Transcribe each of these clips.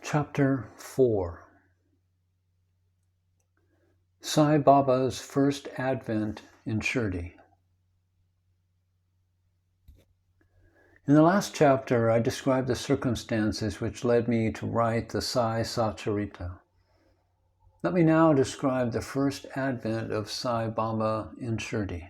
Chapter 4 Sai Baba's First Advent in Shirdi. In the last chapter, I described the circumstances which led me to write the Sai Satcharitra. Let me now describe the first advent of Sai Baba in Shirdi.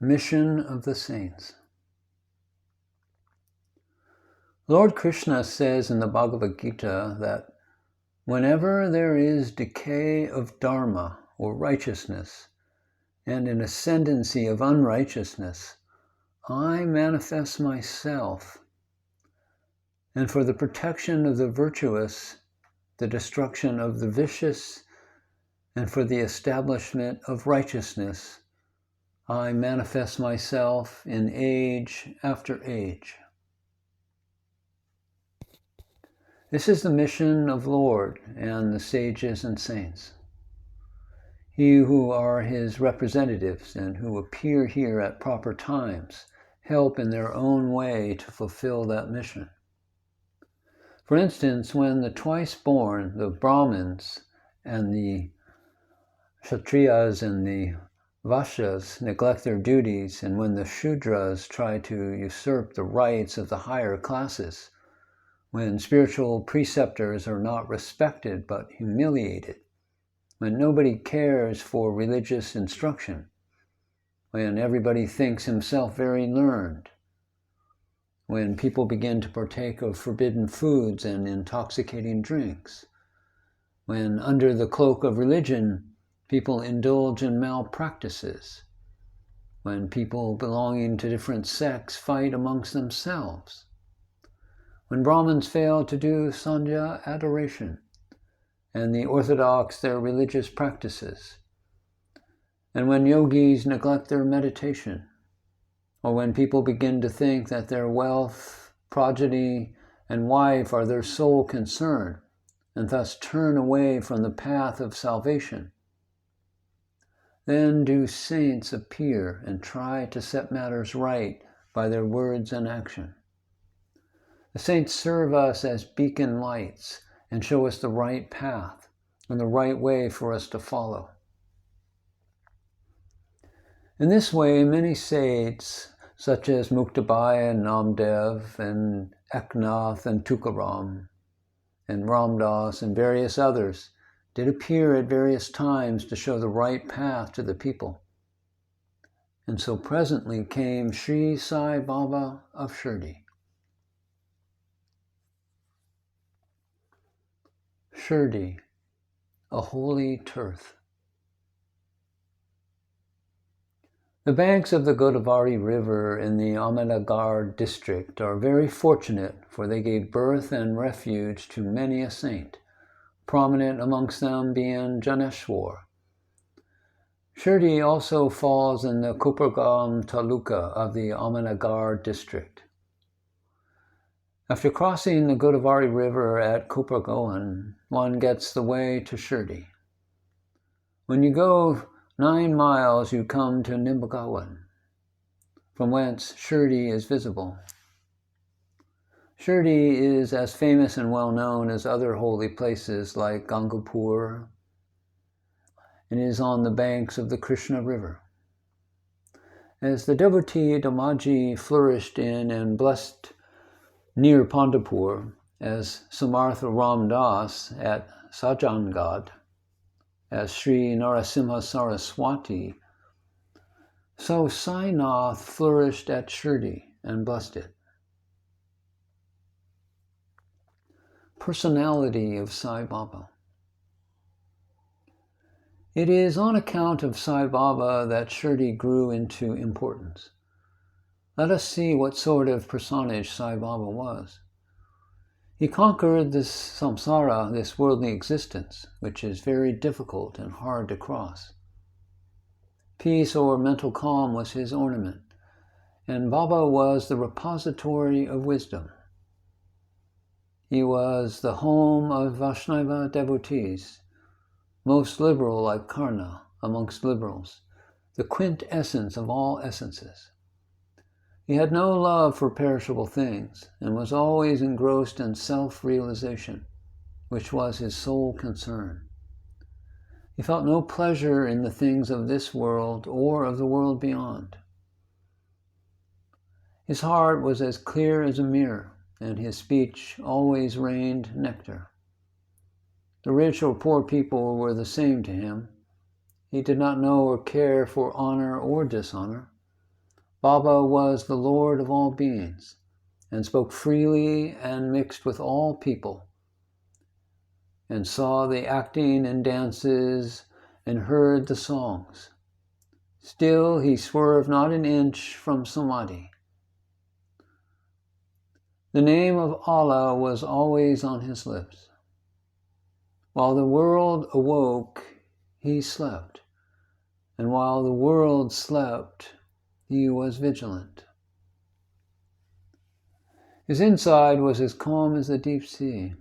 Mission of the Saints. Lord Krishna says in the Bhagavad Gita that whenever there is decay of dharma or righteousness and an ascendancy of unrighteousness, I manifest myself, and for the protection of the virtuous, the destruction of the vicious, and for the establishment of righteousness, I manifest myself in age after age. This is the mission of Lord and the sages and saints. He who are his representatives and who appear here at proper times help in their own way to fulfill that mission. For instance, when the twice-born, the Brahmins and the Kshatriyas and the Vaishyas neglect their duties, and when the Shudras try to usurp the rights of the higher classes, when spiritual preceptors are not respected but humiliated, when nobody cares for religious instruction, when everybody thinks himself very learned, when people begin to partake of forbidden foods and intoxicating drinks, when under the cloak of religion people indulge in malpractices, when people belonging to different sects fight amongst themselves, when Brahmins fail to do Sandhya adoration, and the Orthodox their religious practices, and when yogis neglect their meditation, or when people begin to think that their wealth, progeny, and wife are their sole concern, and thus turn away from the path of salvation, then do saints appear and try to set matters right by their words and action. The saints serve us as beacon lights and show us the right path and the right way for us to follow. In this way, many saints, such as Muktabai and Namdev and Eknath and Tukaram and Ramdas and various others, did appear at various times to show the right path to the people. And so presently came Sri Sai Baba of Shirdi. Shirdi, a holy turf. The banks of the Godavari River in the Ahmednagar district are very fortunate, for they gave birth and refuge to many a saint, prominent amongst them being Janeshwar. Shirdi also falls in the Kopargam Taluka of the Ahmednagar district. After crossing the Godavari River at Kopargaon, one gets the way to Shirdi. When you go 9 miles, you come to Nimbagaon, from whence Shirdi is visible. Shirdi is as famous and well known as other holy places like Gangapur, and is on the banks of the Krishna River. As the devotee Mataji flourished in and blessed near Pandapur, as Samartha Ram Das at Sajangad, as Sri Narasimha Saraswati, so Sainath flourished at Shirdi and blessed it. Personality of Sai Baba. It is on account of Sai Baba that Shirdi grew into importance. Let us see what sort of personage Sai Baba was. He conquered this samsara, this worldly existence, which is very difficult and hard to cross. Peace or mental calm was his ornament, and Baba was the repository of wisdom. He was the home of Vaishnava devotees, most liberal like Karna amongst liberals, the quintessence of all essences. He had no love for perishable things and was always engrossed in self-realization, which was his sole concern. He felt no pleasure in the things of this world or of the world beyond. His heart was as clear as a mirror, and his speech always rained nectar. The rich or poor people were the same to him. He did not know or care for honor or dishonor. Baba was the Lord of all beings, and spoke freely and mixed with all people, and saw the acting and dances and heard the songs. Still he swerved not an inch from samadhi. The name of Allah was always on his lips. While the world awoke, he slept, and while the world slept, he was vigilant. His inside was as calm as the deep sea.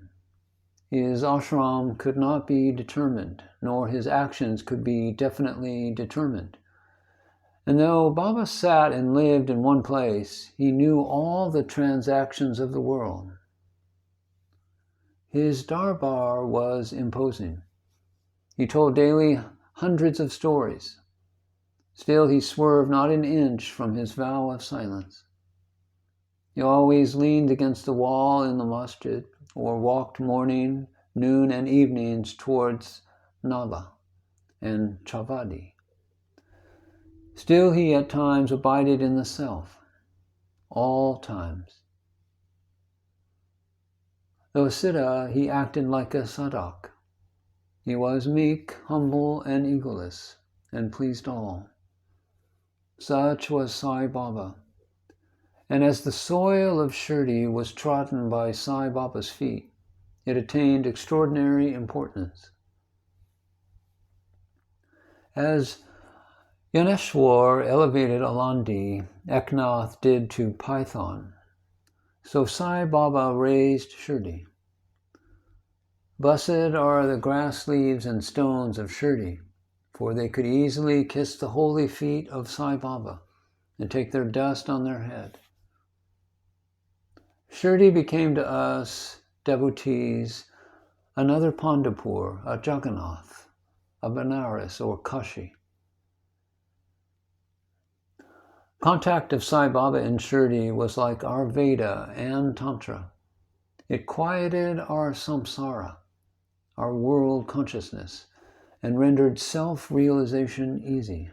His ashram could not be determined, nor his actions could be definitely determined. And though Baba sat and lived in one place, he knew all the transactions of the world. His darbar was imposing. He told daily hundreds of stories. Still he swerved not an inch from his vow of silence. He always leaned against the wall in the masjid, or walked morning, noon, and evenings towards Nala and Chavadi. Still he at times abided in the self, all times. Though a siddha, he acted like a sadhak. He was meek, humble, and egoless, and pleased all. Such was Sai Baba. And as the soil of Shirdi was trodden by Sai Baba's feet, it attained extraordinary importance. As Yaneshwar elevated Alandi, Eknath did to Python, so Sai Baba raised Shirdi. Blessed are the grass leaves and stones of Shirdi, for they could easily kiss the holy feet of Sai Baba and take their dust on their head. Shirdi became to us, devotees, another Pandapur, a Jagannath, a Benares or Kashi. Contact of Sai Baba in Shirdi was like our Veda and Tantra. It quieted our samsara, our world consciousness, and rendered self-realization easy.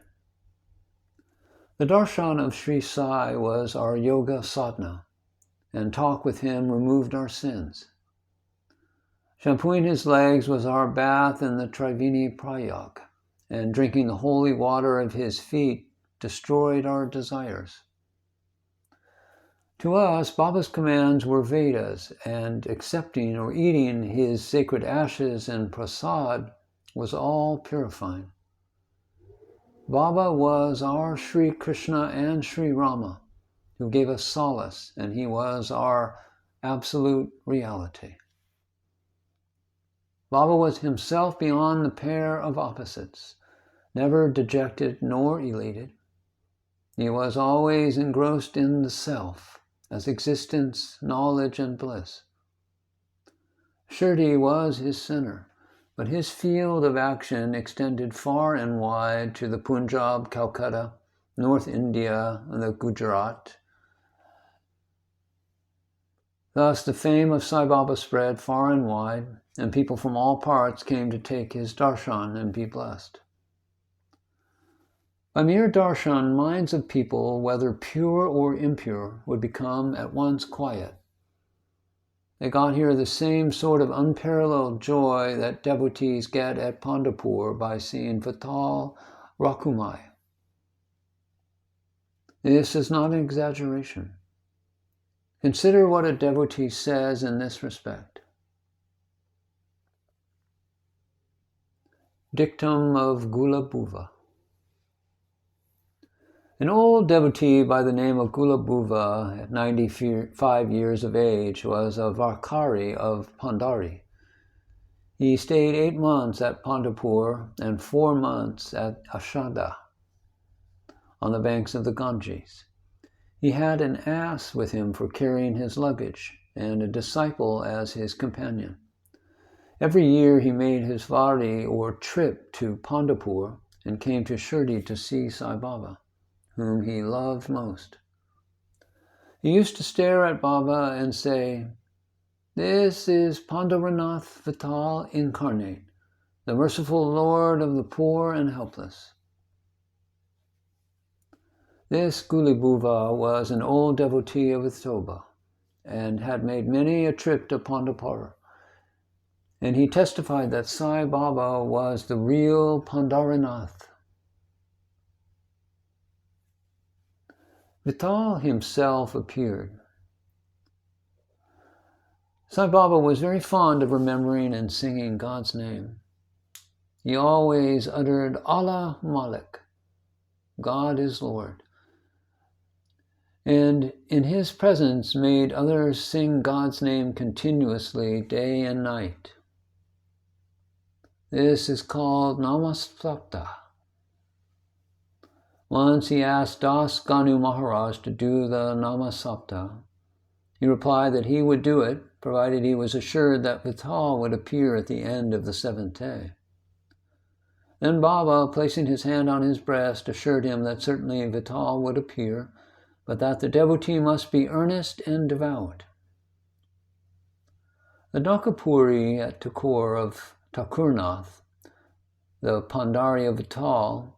The darshan of Sri Sai was our yoga sadhana, and talk with him removed our sins. Shampooing his legs was our bath in the Triveni Prayag, and drinking the holy water of his feet destroyed our desires. To us, Baba's commands were Vedas, and accepting or eating his sacred ashes and prasad was all purifying. Baba was our Sri Krishna and Sri Rama, who gave us solace, and he was our absolute reality. Baba was himself beyond the pair of opposites, never dejected nor elated. He was always engrossed in the self, as existence, knowledge, and bliss. Shirdi was his center, but his field of action extended far and wide to the Punjab, Calcutta, North India, and the Gujarat. Thus the fame of Sai Baba spread far and wide, and people from all parts came to take his darshan and be blessed. By mere darshan, minds of people, whether pure or impure, would become at once quiet. They got here the same sort of unparalleled joy that devotees get at Pandapur by seeing Vital Rakumai. This is not an exaggeration. Consider what a devotee says in this respect. Dictum of Gulabhuva. An old devotee by the name of Gulabhuva, at 95 years of age, was a Varkari of Pandari. He stayed 8 months at Pandapur and 4 months at Ashada, on the banks of the Ganges. He had an ass with him for carrying his luggage, and a disciple as his companion. Every year he made his vari or trip to Pandharpur and came to Shirdi to see Sai Baba, whom he loved most. He used to stare at Baba and say, "This is Pandharanath Vital incarnate, the merciful Lord of the poor and helpless." This Gulibhuva was an old devotee of Vithoba and had made many a trip to Pandharpur, and he testified that Sai Baba was the real Pandharanath. Vital himself appeared. Sai Baba was very fond of remembering and singing God's name. He always uttered Allah Malik, God is Lord, and in his presence made others sing God's name continuously day and night. This is called Namasapta. Once he asked Das Ganu Maharaj to do the Namasapta. He replied that he would do it, provided he was assured that Vital would appear at the end of the seventh day. Then Baba, placing his hand on his breast, assured him that certainly Vital would appear, but that the devotee must be earnest and devout. The Dakapuri at Thakur of Thakurnath, the Pandari of Vital,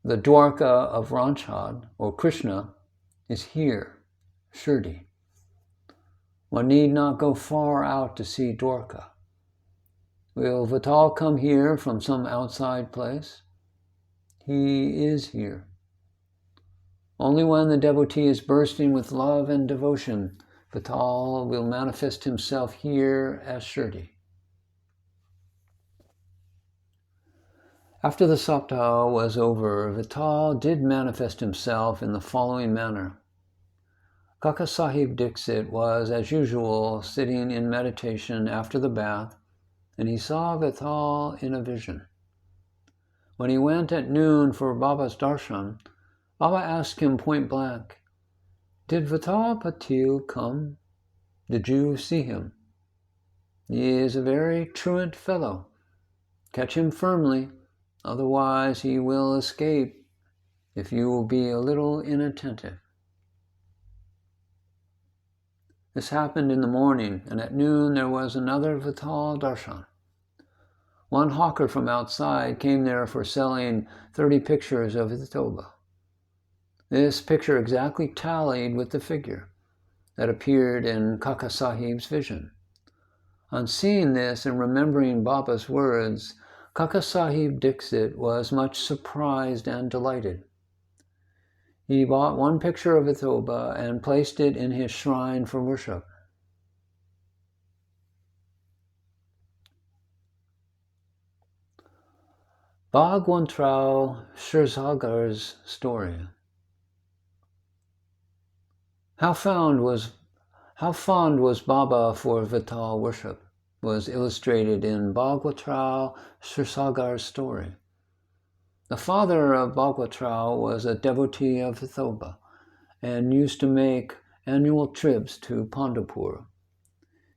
the Dwarka of Ranchad, or Krishna, is here, Shirdi. One need not go far out to see Dwarka. Will Vital come here from some outside place? He is here. Only when the devotee is bursting with love and devotion, Vital will manifest himself here as Shirdi. After the Sapta was over, Vital did manifest himself in the following manner. Kaka Sahib Dixit was, as usual, sitting in meditation after the bath, and he saw Vital in a vision. When he went at noon for Baba's darshan, Baba asked him point blank, "Did Vital Patil come? Did you see him? He is a very truant fellow. Catch him firmly, otherwise he will escape if you will be a little inattentive." This happened in the morning, and at noon there was another Vital darshan. One hawker from outside came there for selling 30 pictures of Vithoba. This picture exactly tallied with the figure that appeared in Kaka Sahib's vision. On seeing this and remembering Baba's words, Kaka Sahib Dixit was much surprised and delighted. He bought one picture of Vithoba and placed it in his shrine for worship. Bhagwantrao Shirsagar's story. How fond was Baba for Vital worship was illustrated in Bhagwantrao Shirsagar's story. The father of Bhagwantrao was a devotee of Vithoba and used to make annual trips to Pandharpur.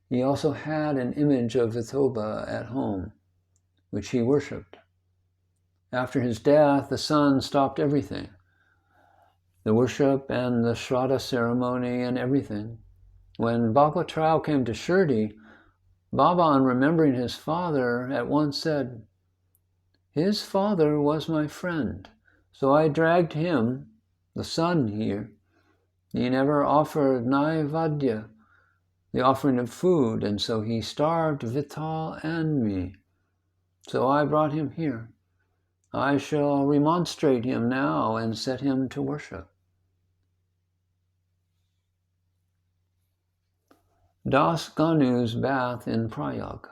He also had an image of Vithoba at home, which he worshipped. After his death, the son stopped everything, the worship and the Shraddha ceremony and everything. When Bhagwantrao came to Shirdi, Baba, on remembering his father, at once said, "His father was my friend, so I dragged him, the son here. He never offered Naivadya, the offering of food, and so he starved Vital and me. So I brought him here. I shall remonstrate him now and set him to worship." Das Ganu's bath in Prayag.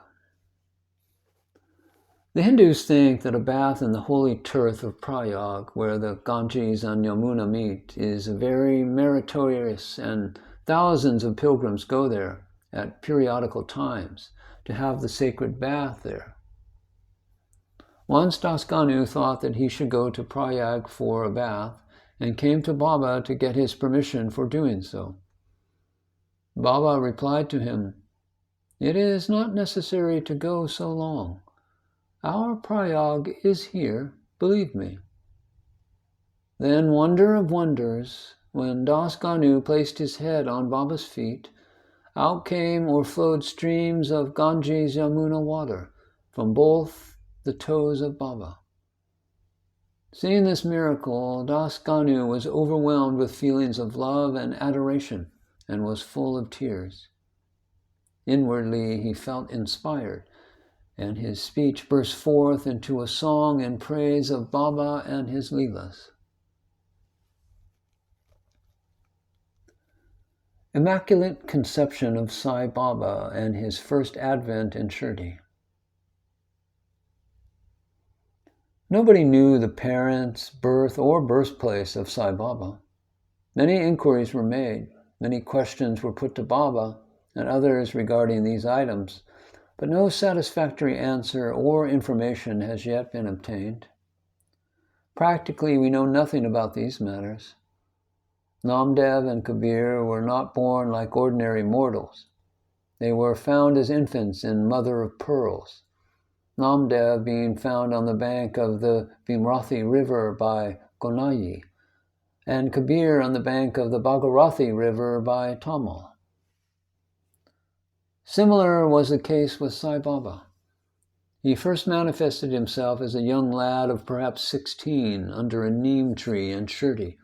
The Hindus think that a bath in the holy turf of Prayag, where the Ganges and Yamuna meet, is very meritorious, and thousands of pilgrims go there at periodical times to have the sacred bath there. Once Das Ganu thought that he should go to Prayag for a bath, and came to Baba to get his permission for doing so. Baba replied to him, "It is not necessary to go so long. Our Prayag is here, believe me." Then, wonder of wonders, when Das Ganu placed his head on Baba's feet, out came or flowed streams of Ganges Yamuna water from both the toes of Baba. Seeing this miracle, Das Ganu was overwhelmed with feelings of love and adoration and was full of tears. Inwardly, he felt inspired, and his speech burst forth into a song in praise of Baba and his Leelas. Immaculate Conception of Sai Baba and his first advent in Shirdi. Nobody knew the parents, birth, or birthplace of Sai Baba. Many inquiries were made, many questions were put to Baba and others regarding these items, but no satisfactory answer or information has yet been obtained. Practically, we know nothing about these matters. Namdev and Kabir were not born like ordinary mortals. They were found as infants in mother of pearls. Namdev being found on the bank of the Bhimrathi river by Gonaji, and Kabir on the bank of the Bhagirathi river by Tamal. Similar was the case with Sai Baba. He first manifested himself as a young lad of perhaps 16 under a neem tree in Shirdi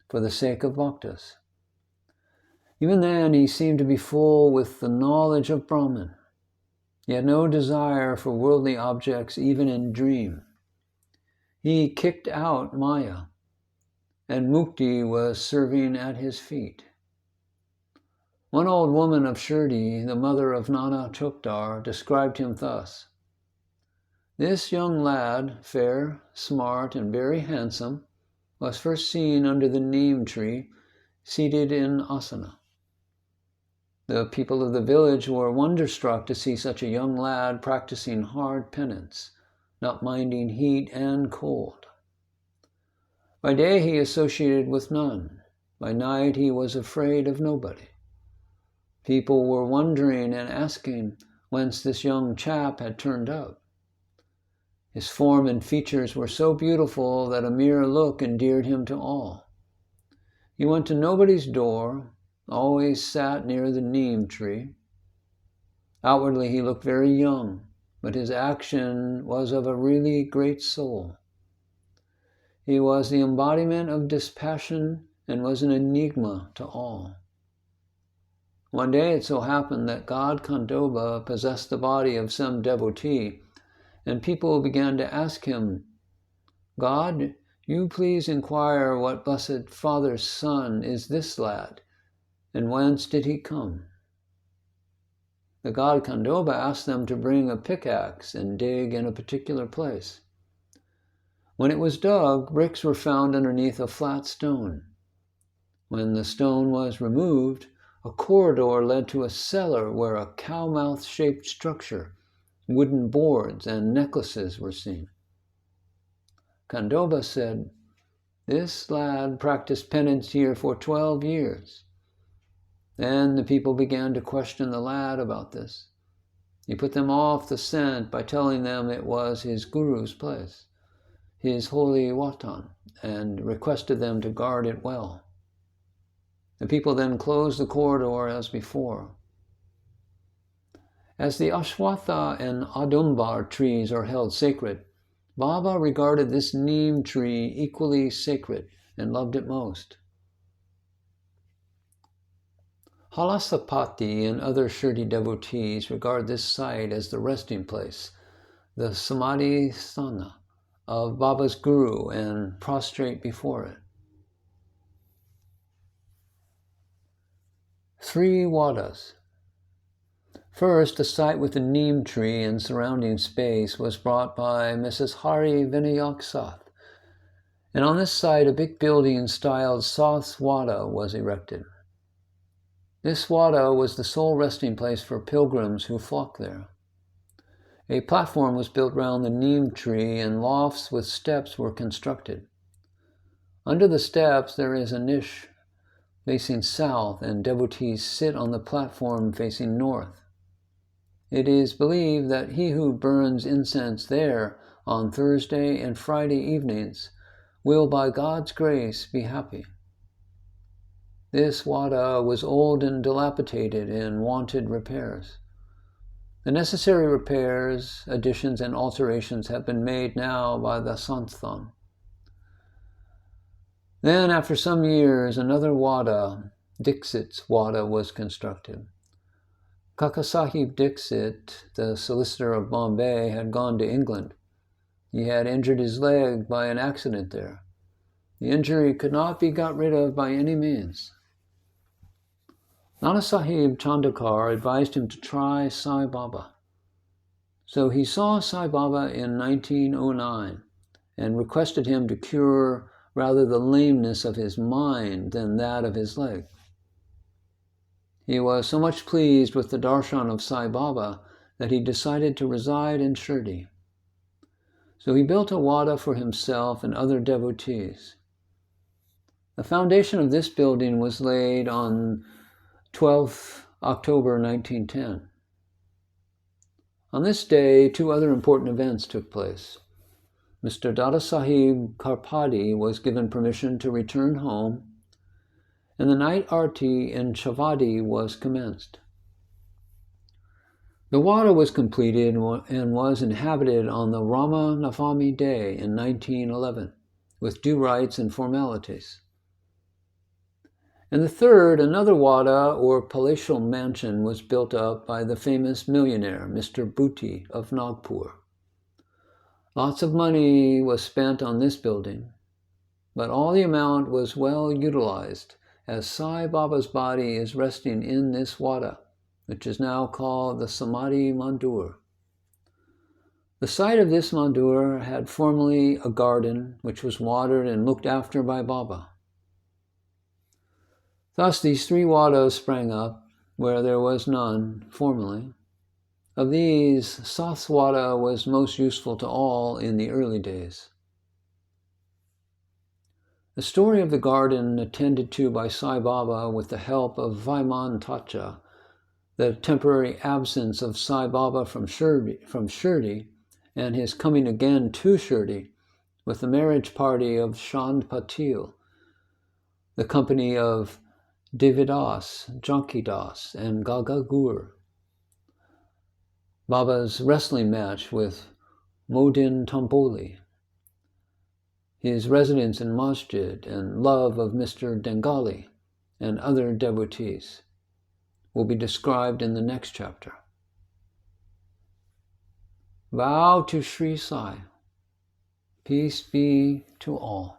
for the sake of bhaktas. Even then, he seemed to be full with the knowledge of Brahman. He had no desire for worldly objects even in dream. He kicked out Maya, and Mukti was serving at his feet. One old woman of Shirdi, the mother of Nana Chokdar, described him thus: "This young lad, fair, smart, and very handsome, was first seen under the neem tree, seated in asana. The people of the village were wonderstruck to see such a young lad practicing hard penance, not minding heat and cold. By day he associated with none. By night he was afraid of nobody. People were wondering and asking whence this young chap had turned up. His form and features were so beautiful that a mere look endeared him to all. He went to nobody's door, always sat near the neem tree. Outwardly he looked very young, but his action was of a really great soul. He was the embodiment of dispassion and was an enigma to all. One day it so happened that God Khandoba possessed the body of some devotee, and people began to ask him, 'God, you please inquire what Blessed Father's son is this lad, and whence did he come?' The god Khandoba asked them to bring a pickaxe and dig in a particular place. When it was dug, bricks were found underneath a flat stone. When the stone was removed, a corridor led to a cellar where a cow-mouth-shaped structure, wooden boards, and necklaces were seen. Khandoba said, 'This lad practiced penance here for 12 years. Then the people began to question the lad about this. He put them off the scent by telling them it was his guru's place, his holy watan, and requested them to guard it well. The people then closed the corridor as before. As the Ashwatha and Adumbar trees are held sacred, Baba regarded this neem tree equally sacred and loved it most. Halasapati and other Shirdi devotees regard this site as the resting place, the Samadhi Sthana of Baba's Guru, and prostrate before it. 3 wadas. First, a site with a neem tree and surrounding space was brought by Mrs. Hari Vinayak Sath, and on this site a big building styled Sath's Wada was erected. This wada was the sole resting place for pilgrims who flocked there. A platform was built round the neem tree, and lofts with steps were constructed. Under the steps there is a niche facing south, and devotees sit on the platform facing north. It is believed that he who burns incense there on Thursday and Friday evenings will, by God's grace, be happy. This wada was old and dilapidated and wanted repairs. The necessary repairs, additions, and alterations have been made now by the Santhan. Then, after some years, another wada, Dixit's wada, was constructed. Kakasahib Dixit, the solicitor of Bombay, had gone to England. He had injured his leg by an accident there. The injury could not be got rid of by any means. Nana Sahib Chandakar advised him to try Sai Baba. So he saw Sai Baba in 1909 and requested him to cure rather the lameness of his mind than that of his leg. He was so much pleased with the darshan of Sai Baba that he decided to reside in Shirdi. So he built a wada for himself and other devotees. The foundation of this building was laid on 12th October 1910. On this day, two other important events took place. Mr. Dada Sahib Karpadi was given permission to return home, and the night arti in Chavadi was commenced. The wada was completed and was inhabited on the Rama Navami day in 1911, with due rites and formalities. And the third, another wada or palatial mansion was built up by the famous millionaire, Mr. Bhuti of Nagpur. Lots of money was spent on this building, but all the amount was well utilized, as Sai Baba's body is resting in this wada, which is now called the Samadhi Mandir. The site of this mandir had formerly a garden which was watered and looked after by Baba. Thus these three wadas sprang up, where there was none formerly. Of these, Sath's wada was most useful to all in the early days. The story of the garden attended to by Sai Baba with the help of Vaiman Tacha, the temporary absence of Sai Baba from Shirdi, and his coming again to Shirdi with the marriage party of Chand Patil, the company of Devidas, Jankidas, and Gagagur, Baba's wrestling match with Modin Tamboli, his residence in Masjid, and love of Mr. Dengali and other devotees will be described in the next chapter. Vow to Sri Sai. Peace be to all.